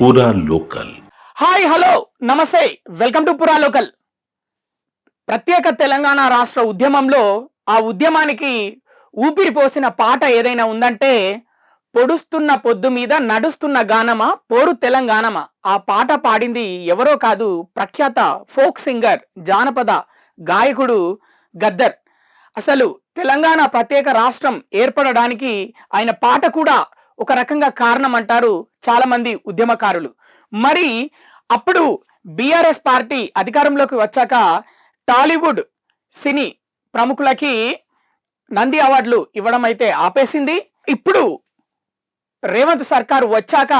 పూరా local. Hi hello నమస్తే, welcome to పురా లోకల్. ప్రత్యేక తెలంగాణ రాష్ట్ర ఉద్యమంలో ఆ ఉద్యమానికి ఊపిరి పోసిన పాట ఏదైనా ఉందంటే పొడుస్తున్న పొద్దు మీద నడుస్తున్న గానమా పోరు తెలంగాణమా. ఆ పాట పాడింది ఎవరో కాదు, ప్రఖ్యాత ఫోక్ సింగర్ జానపద గాయకుడు గద్దర్. అసలు తెలంగాణ ప్రత్యేక రాష్ట్రం ఏర్పడడానికి ఆయన పాట కూడా ఒక రకంగా కారణం అంటారు చాలా మంది ఉద్యమకారులు. మరి అప్పుడు బీఆర్ఎస్ పార్టీ అధికారంలోకి వచ్చాక టాలీవుడ్ సినీ ప్రముఖులకి నంది అవార్డులు ఇవ్వడం అయితే ఆపేసింది. ఇప్పుడు రేవంత్ సర్కారు వచ్చాక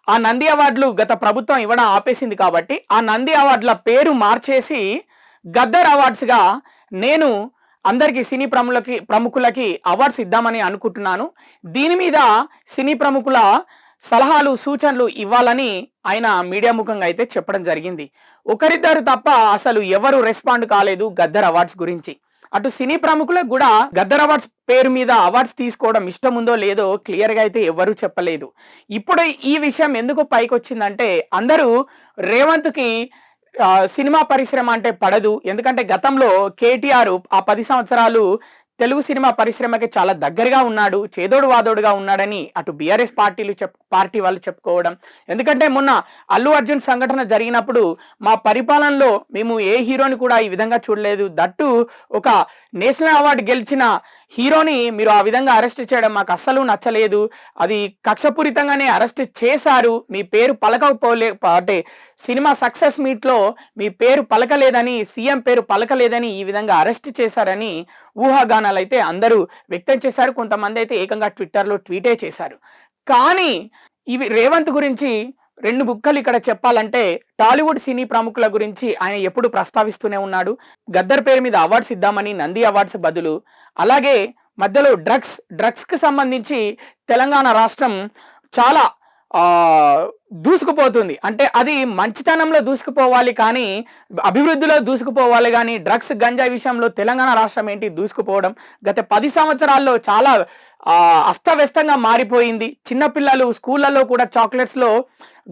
ఆ నంది అవార్డులు గత ప్రభుత్వం ఇవ్వడం ఆపేసింది కాబట్టి ఆ నంది అవార్డుల పేరు మార్చేసి గద్దర్ అవార్డ్స్గా నేను అందరికీ సినీ ప్రముఖులకి అవార్డ్స్ ఇద్దామని అనుకుంటున్నాను. దీని మీద సినీ ప్రముఖుల సలహాలు సూచనలు ఇవ్వాలని ఆయన మీడియా ముఖంగా అయితే చెప్పడం జరిగింది. ఒకరిద్దరు తప్ప అసలు ఎవరు రెస్పాండ్ కాలేదు గద్దర్ అవార్డ్స్ గురించి. అటు సినీ ప్రముఖులకు కూడా గద్దర్ అవార్డ్స్ పేరు మీద అవార్డ్స్ తీసుకోవడం ఇష్టం ఉందో లేదో క్లియర్గా అయితే ఎవరు చెప్పలేదు. ఇప్పుడు ఈ విషయం ఎందుకు పైకి వచ్చిందంటే అందరూ రేవంత్కి సినిమా పరిశ్రమ అంటే పడదు. ఎందుకంటే గతంలో కేటీఆర్ ఆ 10 సంవత్సరాలు తెలుగు సినిమా పరిశ్రమకి చాలా దగ్గరగా ఉన్నాడు, చేదోడు వాదోడుగా ఉన్నాడని అటు బీఆర్ఎస్ పార్టీ వాళ్ళు చెప్పుకోవడం. ఎందుకంటే మొన్న అల్లు అర్జున్ సంఘటన జరిగినప్పుడు మా పరిపాలనలో మేము ఏ హీరోని కూడా ఈ విధంగా చూడలేదు, దట్టు ఒక నేషనల్ అవార్డు గెలిచిన హీరోని మీరు ఆ విధంగా అరెస్ట్ చేయడం మాకు అస్సలు నచ్చలేదు, అది కక్షపూరితంగానే అరెస్ట్ చేశారు, మీ పేరు అంటే సినిమా సక్సెస్ మీట్లో మీ పేరు పలకలేదని, సీఎం పేరు పలకలేదని ఈ విధంగా అరెస్ట్ చేశారని ఊహాగానాలు అయితే అందరూ వ్యక్తం చేశారు. కొంతమంది అయితే ఏకంగా ట్విట్టర్లో ట్వీటే చేశారు. కానీ ఇవి రేవంత్ గురించి 2 బుక్కలు ఇక్కడ చెప్పాలంటే టాలీవుడ్ సినీ ప్రముఖుల గురించి ఆయన ఎప్పుడు ప్రస్తావిస్తూనే ఉన్నాడు. గద్దర్ పేరు మీద అవార్డ్స్ ఇద్దామని నంది అవార్డ్స్ బదులు, అలాగే మధ్యలో డ్రగ్స్కి సంబంధించి తెలంగాణ రాష్ట్రం చాలా దూసుకుపోతుంది. అంటే అది మంచితనంలో దూసుకుపోవాలి కానీ అభివృద్ధిలో దూసుకుపోవాలి కానీ డ్రగ్స్ గంజాయి విషయంలో తెలంగాణ రాష్ట్రం ఏంటి దూసుకుపోవడం. గత 10 సంవత్సరాల్లో చాలా అస్తవ్యస్తంగా మారిపోయింది. చిన్నపిల్లలు స్కూళ్ళల్లో కూడా చాక్లెట్స్లో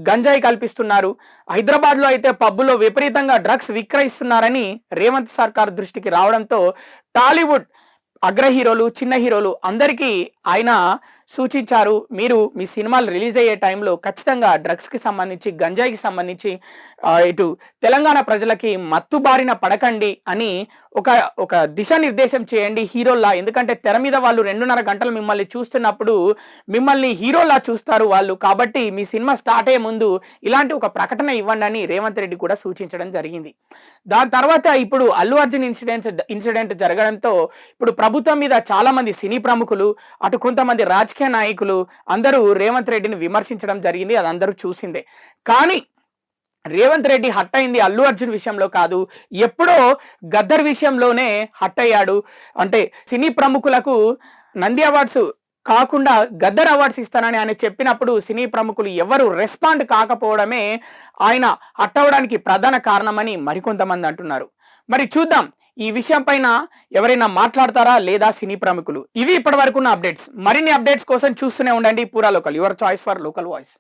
గంజాయి కల్పిస్తున్నారు. హైదరాబాద్లో అయితే పబ్బులో విపరీతంగా డ్రగ్స్ విక్రయిస్తున్నారని రేవంత్ సర్కార్ దృష్టికి రావడంతో టాలీవుడ్ అగ్ర హీరోలు చిన్న హీరోలు అందరికీ ఆయన సూచించారు, మీరు మీ సినిమాలు రిలీజ్ అయ్యే టైంలో ఖచ్చితంగా డ్రగ్స్కి సంబంధించి గంజాయికి సంబంధించి ఇటు తెలంగాణ ప్రజలకి మత్తు బారిన పడకండి అని ఒక దిశానిర్దేశం చేయండి హీరోల్లా. ఎందుకంటే తెర మీద వాళ్ళు 2.5 గంటలు మిమ్మల్ని చూస్తున్నప్పుడు మిమ్మల్ని హీరోలా చూస్తారు వాళ్ళు, కాబట్టి మీ సినిమా స్టార్ట్ అయ్యే ముందు ఇలాంటి ఒక ప్రకటన ఇవ్వండి అని రేవంత్ రెడ్డి కూడా సూచించడం జరిగింది. దాని తర్వాత ఇప్పుడు అల్లు అర్జున్ ఇన్సిడెంట్ జరగడంతో ఇప్పుడు ప్రభుత్వం మీద చాలా మంది సినీ ప్రముఖులు అటు కొంతమంది రాజకీయ నాయకులు అందరూ రేవంత్ రెడ్డిని విమర్శించడం జరిగింది. అది అందరూ చూసిందే. కానీ రేవంత్ రెడ్డి హట్ అయింది అల్లు అర్జున్ విషయంలో కాదు, ఎప్పుడో గద్దర్ విషయంలోనే హట్ అయ్యాడు. అంటే సినీ ప్రముఖులకు నంది అవార్డ్స్ కాకుండా గద్దర్ అవార్డ్స్ ఇస్తానని ఆయన చెప్పినప్పుడు సినీ ప్రముఖులు ఎవరు రెస్పాండ్ కాకపోవడమే ఆయన హట్ అవ్వడానికి ప్రధాన కారణమని మరికొంతమంది అంటున్నారు. మరి చూద్దాం ఈ విషయం పైన ఎవరైనా మాట్లాడతారా లేదా సినీ ప్రముఖులు. ఇవి ఇప్పటి వరకు ఉన్న అప్డేట్స్. మరిన్ని అప్డేట్స్ కోసం చూస్తూనే ఉండండి పూరా local, your choice for local voice.